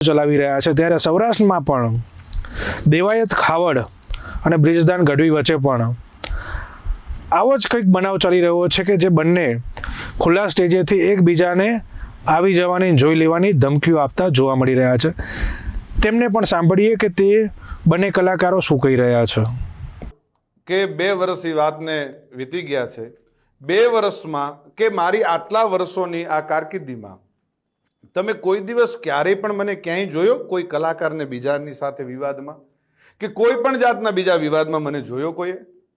ચલાવી રહ્યા છે ત્યારે સૌરાષ્ટ્રમાં પણ દેવાયત ખાવડ અને બ્રિજદાન ગઢવી વચ્ચે પણ આવો જ કંઈક બનાવ ચાલી રહ્યો છે કે જે બંને ખુલ્લા સ્ટેજેથી એકબીજાને આવી જવાની જોઈ લેવાની ધમકીઓ આપતા જોવા મળી રહ્યા છે। તેમને પણ સાંભળીએ કે તે બંને કલાકારો શું કહી રહ્યા છે। કે 2 વર્ષની વાતને વીતી ગયા છે। 2 વર્ષમાં કે મારી આટલા વર્ષોની આ કારકિર્દીમાં તમે કોઈ દિવસ ક્યારેય પણ મને ક્યાંય જોયો કોઈ કલાકારને બીજાની સાથે વિવાદમાં કે કોઈ પણ જાતના બીજા વિવાદમાં મને જોયો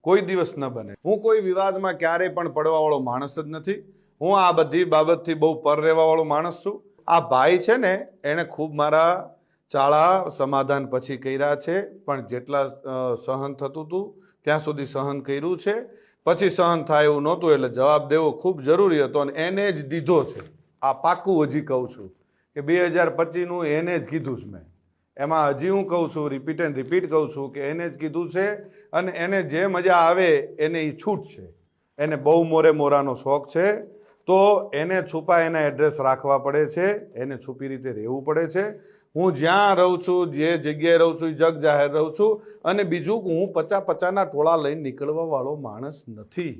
કોઈ દિવસ ન બને। હું કોઈ વિવાદમાં ક્યારેય પણ પડવાવાળો માણસ જ નથી। હું આ બધી બાબતથી બહુ પર રહેવાવાળો માણસ છું। આ ભાઈ છે ને એણે ખૂબ મારા ચાળા સમાધાન પછી કર્યા છે, પણ જેટલા સહન થતું હતું ત્યાં સુધી સહન કર્યું છે। પછી સહન થાય એવું નહોતું એટલે જવાબ દેવો ખૂબ જરૂરી હતો અને એને જ દીધો છે। આ પાક્કું હજી કહું છું કે 2025નું એને જ કીધું છે મેં। એમાં હજી હું કહું છું, રિપીટ એન્ડ રિપીટ કહું છું કે એને જ કીધું છે અને એને જે મજા આવે એને એ છૂટ છે। એને બહુ મોરાનો શોખ છે તો એને છુપા એના એડ્રેસ રાખવા પડે છે, એને છુપી રીતે રહેવું પડે છે। હું જ્યાં રહું છું, જે જગ્યાએ રહું છું, જગ જાહેર રહું છું। અને બીજું હું 50-50ના ટોળા લઈને નીકળવા વાળો માણસ નથી।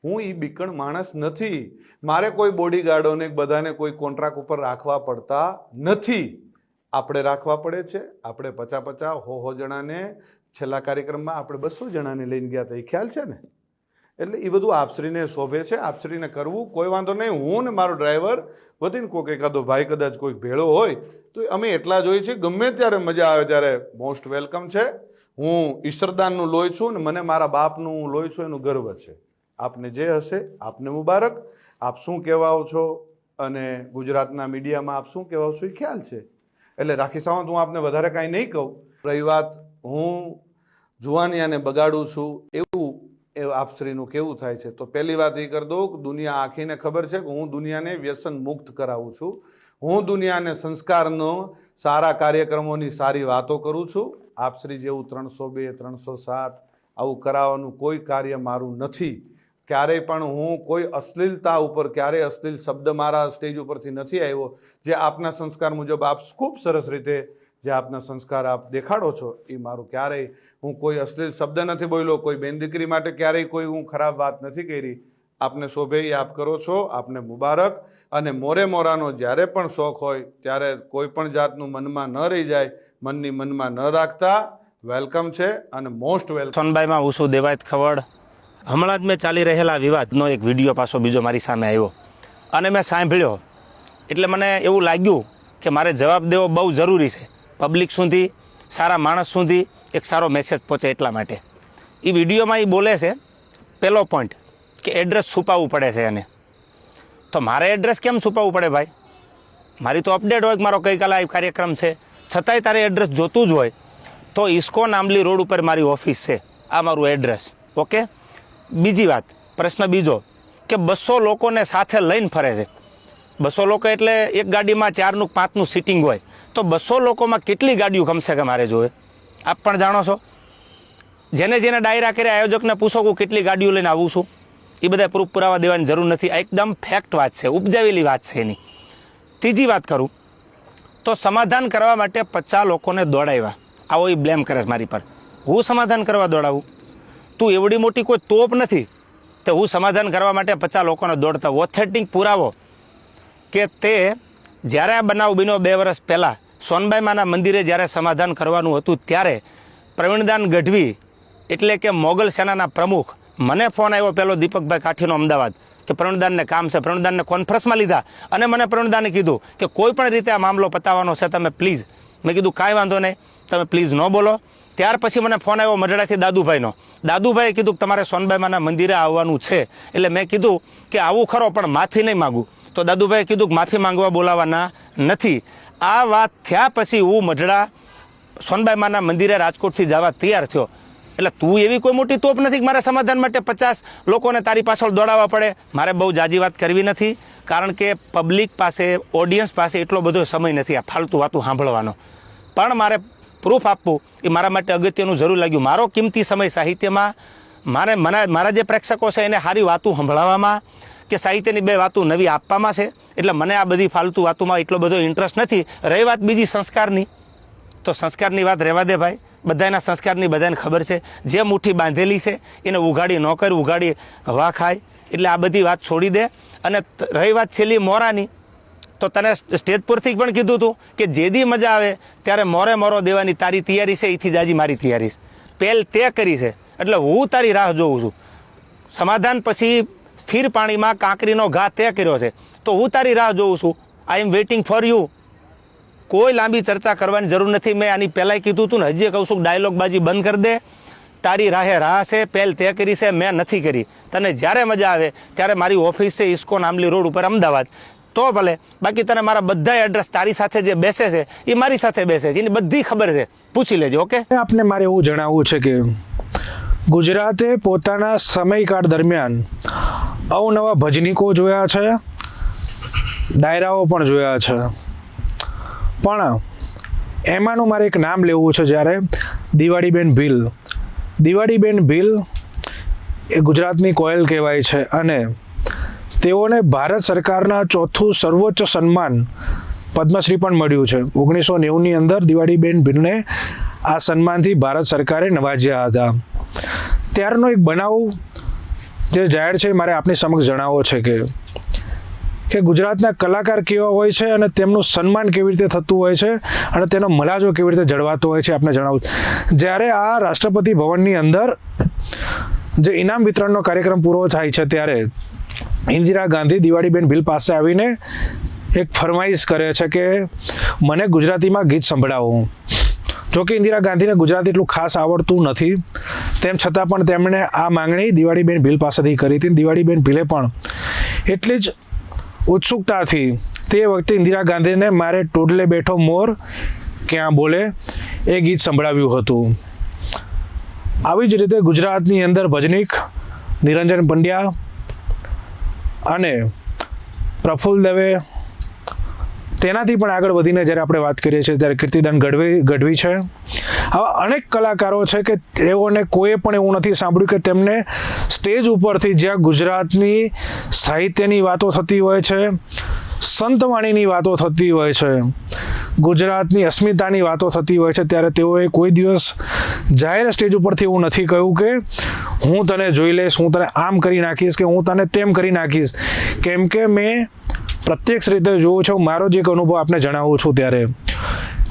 હું એ બીકણ માણસ નથી। મારે કોઈ બોડીગાર્ડોને બધાને કોઈ કોન્ટ્રાક્ટ ઉપર રાખવા પડતા નથી। આપણે રાખવા પડે છે। આપણે 50-50 100 જણાને છેલ્લા કાર્યક્રમમાં આપણે 200 જણાને લઈને ગયા હતા, એ ખ્યાલ છે ને? એટલે એ બધું આપશ્રીને શોભે છે, આપશ્રીને કરવું કોઈ વાંધો નહીં। હું ને મારો ડ્રાઈવર વધીને કોઈક એકાદો ભાઈ કદાચ કોઈક ભેળો હોય તો અમે એટલા જ હોઈએ છીએ। ગમે ત્યારે મજા આવે ત્યારે મોસ્ટ વેલકમ છે। હું ઈશ્વરદાનનું લોહી છું ને મને મારા બાપનું લોહી છું એનું ગર્વ છે। આપને જે હશે આપને મુબારક। આપ શું કહેવાઓ છો અને ગુજરાતના મીડિયામાં આપ શું કહેવાઓ છો એ ખ્યાલ છે। એટલે રાખી સાવંત હું આપને વધારે કાંઈ નહીં કહું। રહી વાત હું જુવાનિયાને બગાડું છું એવું આપશ્રીનું કેવું થાય છે, તો પહેલી વાત એ કરી દઉં કે દુનિયા આખીને ખબર છે કે હું દુનિયાને વ્યસન મુક્ત કરાવું છું। હું દુનિયાને સંસ્કારનો સારા કાર્યક્રમોની સારી વાતો કરું છું। આપશ્રી જેવું 302 307 આવું કરાવવાનું કોઈ કાર્ય મારું નથી। ક્યારેય પણ હું કોઈ અશ્લીલતા ઉપર ક્યારેય અશ્લીલ શબ્દ મારા સ્ટેજ ઉપરથી નથી આવ્યો। જે આપના સંસ્કાર મુજબ આપ ખૂબ સરસ રીતે જે આપના સંસ્કાર આપ દેખાડો છો એ મારું ક્યારેય હું કોઈ અશ્લીલ શબ્દ નથી બોલ્યો, કોઈ બેન દીકરી માટે ક્યારેય કોઈ હું ખરાબ વાત નથી કરી। આપને શોભે એ આપ કરો છો, આપને મુબારક। અને મોરાનો જ્યારે પણ શોખ હોય ત્યારે કોઈ પણ જાતનું મનમાં ન રહી જાય, મનની મનમાં ન રાખતા। વેલકમ છે અને મોસ્ટ વેલકમ। સોનબાઈમાં હું છું દેવાયત ખવડ। હમણાં જ મેં ચાલી રહેલા વિવાદનો એક વિડીયો પાછો બીજો મારી સામે આવ્યો અને મેં સાંભળ્યો એટલે મને એવું લાગ્યું કે મારે જવાબ દેવો બહુ જરૂરી છે। પબ્લિક સુધી, સારા માણસ સુધી એક સારો મેસેજ પહોંચે એટલા માટે। એ વિડીયોમાં એ બોલે છે પહેલો પોઈન્ટ કે એડ્રેસ છુપાવવું પડે છે એને। તો મારે એડ્રેસ કેમ છુપાવવું પડે ભાઈ? મારી તો અપડેટ હોય કે મારો ગઈકાલે આ કાર્યક્રમ છે, છતાંય તારે એડ્રેસ જોતું જ હોય તો ઇસ્કોન આંબલી રોડ ઉપર મારી ઓફિસ છે, આ મારું એડ્રેસ। ઓકે, બીજી વાત, પ્રશ્ન બીજો કે 200 લોકોને સાથે લઈને ફરે છે। 200 લોકો એટલે એક ગાડીમાં 4નું 5નું સીટિંગ હોય તો 200 લોકોમાં કેટલી ગાડીઓ ગમશે કે મારે જોવે? આપ પણ જાણો છો। જેને ડાયરા કરે આયોજકને પૂછો કે કેટલી ગાડીઓ લઈને આવું છું, એ બધા પ્રૂફ પુરાવા દેવાની જરૂર નથી। આ એકદમ ફેક્ટ વાત છે, ઉપજાવેલી વાત છે એની। ત્રીજી વાત કરું તો સમાધાન કરવા માટે 50 લોકોને દોડાવ્યા, આવો એ બ્લેમ કરે છે મારી પર। હું સમાધાન કરવા દોડાવું? તું એવડી મોટી કોઈ તોપ નથી તો હું સમાધાન કરવા માટે 50 લોકોને દોડતા। ઓથેન્ટિક પુરાવો કે તે જ્યારે આ બનાવ બન્યો 2 વર્ષ પહેલાં સોનબાઈમાના મંદિરે જ્યારે સમાધાન કરવાનું હતું ત્યારે પ્રવીણદાન ગઢવી એટલે કે મોગલ સેનાના પ્રમુખ, મને ફોન આવ્યો પહેલો દીપકભાઈ કાઠીનો અમદાવાદ કે પ્રવીણદાનને કામ છે। પ્રવીણદાનને કોન્ફરન્સમાં લીધા અને મને પ્રવીણદાને કીધું કે કોઈ પણ રીતે આ મામલો પતાવવાનો છે, તમે પ્લીઝ। મેં કીધું કાંઈ વાંધો નહીં, તમે પ્લીઝ ન બોલો। ત્યાર પછી મને ફોન આવ્યો મઢડાથી દાદુભાઈનો। દાદુભાઈએ કીધું કે તમારે સોનબાઈમાના મંદિરે આવવાનું છે। એટલે મેં કીધું કે આવું ખરો પણ માફી નહીં માગું। તો દાદુભાઈએ કીધું કે માફી માંગવા બોલાવાના નથી। આ વાત થયા પછી હું મઢડા સોનબાઈમાના મંદિરે રાજકોટથી જવા તૈયાર થયો। એટલે તું એવી કોઈ મોટી તોપ નથી કે મારા સમાધાન માટે 50 લોકોને તારી પાછળ દોડાવવા પડે। મારે બહુ જાજી વાત કરવી નથી કારણ કે પબ્લિક પાસે, ઓડિયન્સ પાસે એટલો બધો સમય નથી આ ફાલતુ વાતું સાંભળવાનો। પણ મારે પ્રૂફ આપવું એ મારા માટે અગત્યનું જરૂર લાગ્યું। મારો કિંમતી સમય સાહિત્યમાં મારા જે પ્રેક્ષકો છે એને સારી વાતું સંભળાવવામાં, કે સાહિત્યની બે વાતો નવી આપવામાં છે, એટલે મને આ બધી ફાલતુ વાતોમાં એટલો બધો ઇન્ટરેસ્ટ નથી. રહી વાત બીજી સંસ્કારની, તો સંસ્કારની વાત રહેવા દે ભાઈ. બધાના સંસ્કારની બધાને ખબર છે. જે મુઠ્ઠી બાંધેલી છે એને ઉઘાડી ન કર, ઉઘાડી હવા ખાય. એટલે આ બધી વાત છોડી દે. અને રહી વાત છેલ્લી મોરાની, તો તને સ્ટેજ પરથી પણ કીધું હતું કે જે દી મજા આવે ત્યારે મોરો દેવાની તારી તૈયારી છે, એથી જાજી મારી તૈયારી છે. પહેલ તે કરી છે, એટલે હું તારી રાહ જોઉં છું. સમાધાન પછી સ્થિર પાણીમાં કાંકરીનો ઘા તે કર્યો છે, તો હું તારી રાહ જોઉં છું. આઈ એમ વેઇટિંગ ફોર યુ. કોઈ લાંબી ચર્ચા કરવાની જરૂર નથી. મેં આની પહેલાંય કીધું હતું ને, હજી કહું છું, ડાયલોગબાજી બંધ કરી દે. તારી રાહે રાહ છે, પહેલ તે કરી છે, મેં નથી કરી. તને જ્યારે મજા આવે ત્યારે મારી ઓફિસ છે ઇસ્કોન આંબલી રોડ ઉપર અમદાવાદ, તો ભલે. બાકી તને મારા બધા એડ્રેસ તારી સાથે જે બેસે છે એ મારી સાથે બેસે છે, એની બધી ખબર છે, પૂછી લેજો. ઓકે. આપને મારે એવું જણાવવું છે કે ગુજરાતે પોતાના સમયકાળ દરમિયાન અવનવા ભજનીકો જોયા છે, ડાયરાઓ પણ જોયા છે, પણ એમાંનું મારે એક નામ લેવું છે. જ્યારે દિવાળીબેન ભીલ એ ગુજરાતની કોયલ કહેવાય છે, અને તેઓને ભારત સરકારના ચોથું સર્વોચ્ચ સન્માન પદ્મશ્રી પણ મળ્યું છે. 1990ની અંદર દિવાળીબેન ભીલને આ સન્માનથી ભારત સરકારે નવાજ્યા હતા. ત્યારનો એક બનાવ જે જાહેર છે મારે આપની સમક્ષ જણાવવો છે કે ગુજરાતના કલાકાર કેવા હોય છે અને તેમનું સન્માન કેવી રીતે થતું હોય છે અને તેનો મલાજો કેવી રીતે જળવાતો હોય છે આપને જણાવું. જ્યારે આ રાષ્ટ્રપતિ ભવનની અંદર જે ઇનામ વિતરણનો કાર્યક્રમ પૂરો થાય છે, ત્યારે ઇન્દિરા ગાંધી દિવાળીબેન ભીલ પાસે આવીને એક ફરમાઈશ કરે છે કે મને ગુજરાતીમાં ગીત સંભળાવો. જોકે ઇન્દિરા ગાંધીને ગુજરાતી એટલું ખાસ આવડતું નથી, તેમ છતાં પણ તેમણે આ માંગણી દિવાળીબેન ભીલ પાસેથી કરી હતી. દિવાળીબેન ભીલે પણ એટલી જ ઉત્સુકતાથી તે વખતે ઇન્દિરા ગાંધીને મારે ટોડલે બેઠો મોર ક્યાં બોલે એ ગીત સંભળાવ્યું હતું. આવી જ રીતે ગુજરાતની અંદર ભજનીક નિરંજન પંડ્યા અને પ્રફુલ્લ દવે, તેનાથી પણ આગળ વધીને જ્યારે આપણે વાત કરીએ છીએ ત્યારે કીર્તિદાન ગઢવી છે. આવા અનેક કલાકારો છે કે તેઓને કોઈએ પણ એવું નથી સાંભળ્યું કે તેમને સ્ટેજ ઉપરથી જ્યાં ગુજરાતની સાહિત્યની વાતો થતી હોય છે, સંતવાણીની વાતો થતી હોય છે, ગુજરાતની અસ્મિતાની વાતો થતી હોય છે, ત્યારે તેઓએ કોઈ દિવસ જાહેર સ્ટેજ ઉપરથી એવું નથી કહ્યું કે હું તને જોઈ લઈશ, હું તને આમ કરી નાખીશ કે હું તને તેમ કરી નાખીશ. કેમ કે મેં પ્રત્યક્ષ રીતે જોઉં છું. મારો જે એક અનુભવ આપને જણાવું છું. ત્યારે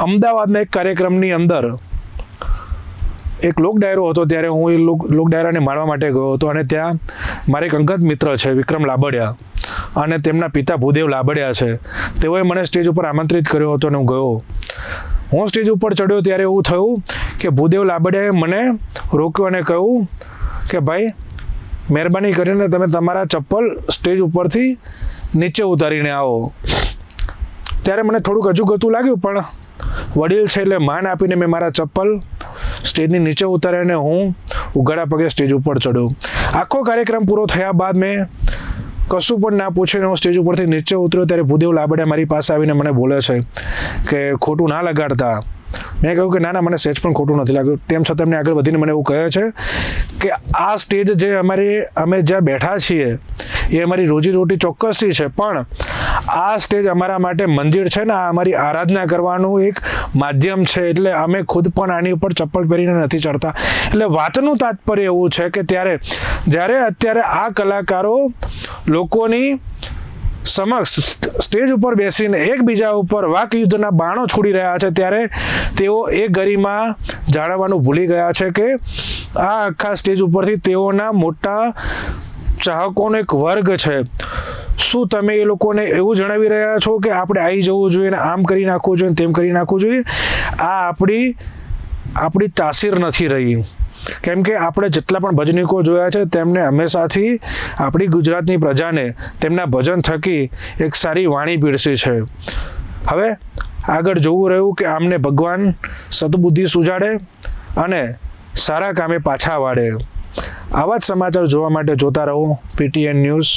અમદાવાદના એક કાર્યક્રમની અંદર એક લોક ડાયરો હતો, ત્યારે હું એ લોક ડાયરાને માણવા માટે ગયો હતો, અને ત્યાં મારા એક અંગત મિત્ર છે વિક્રમ લાબડિયા, અને તેમના પિતા ભૂદેવ લાબડિયા છે. તેઓએ મને સ્ટેજ ઉપર આમંત્રિત કર્યો હતો અને હું ગયો. હું સ્ટેજ ઉપર ચડ્યો ત્યારે એવું થયું કે ભૂદેવ લાબડિયાએ મને રોક્યો અને કહ્યું કે ભાઈ, મહેરબાની કરીને તમે તમારા ચપ્પલ સ્ટેજ ઉપરથી નીચે ઉતારીને આવો. ત્યારે મને થોડુંક અજુગતું લાગ્યું, પણ વડીલ છે એટલે માન આપીને મેં મારા ચપ્પલ સ્ટેજની નીચે ઉતારીને હું ઉઘાડા પગે સ્ટેજ ઉપર ચડ્યો. આખો કાર્યક્રમ પૂરો થયા બાદ મેં કશું પણ ના પૂછીને હું સ્ટેજ ઉપરથી નીચે ઉતર્યો, ત્યારે ભૂદેવ લાબડિયા મારી પાસે આવીને મને બોલે છે કે ખોટું ના લગાડતા. મેં કહ્યું કે ના, મને સહેજ પણ ખોટું નથી લાગ્યું. તેમ છતાં એમને આગળ વધીને મને એવું કહે છે કે આ સ્ટેજ જે અમે જ્યાં બેઠા છીએ એ અમારી રોજીરોટી ચોક્કસથી છે, પણ આ સ્ટેજ અમારા માટે મંદિર છે ને, આ અમારી આરાધના કરવાનું એક માધ્યમ છે, એટલે અમે ખુદ પણ આની ઉપર ચપ્પલ પહેરીને નથી ચડતા. એટલે વાતનું તાત્પર્ય એવું છે કે જ્યારે અત્યારે આ કલાકારો લોકોની સમક્ષ સ્ટેજ ઉપર બેસીને એકબીજા ઉપર વાક યુદ્ધના બાણો છોડી રહ્યા છે, ત્યારે તેઓ એ ગરિમા જાળવવાનું ભૂલી ગયા છે કે આ આખા સ્ટેજ ઉપરથી તેઓના મોટા ચાહકોનો એક વર્ગ છે. શું તમે એ લોકોને એવું જણાવી રહ્યા છો કે આપણે આવી જવું જોઈએ ને આમ કરી નાખવું જોઈએ, તેમ કરી નાખવું જોઈએ? આ આપણી તાસીર નથી રહી. કેમ કે આપણે જેટલા પણ ભજનીકો જોયા છે તેમને હંમેશાથી આપણી ગુજરાતની પ્રજાને તેમના ભજન થકી એક સારી વાણી પીરસી છે. હવે આગળ જોવું રહ્યું કે આમને ભગવાન સદબુદ્ધિ સુજાડે અને સારા કામે પાછા વાળે. આવા જ સમાચાર જોવા માટે જોતા રહો PTN ન્યૂઝ.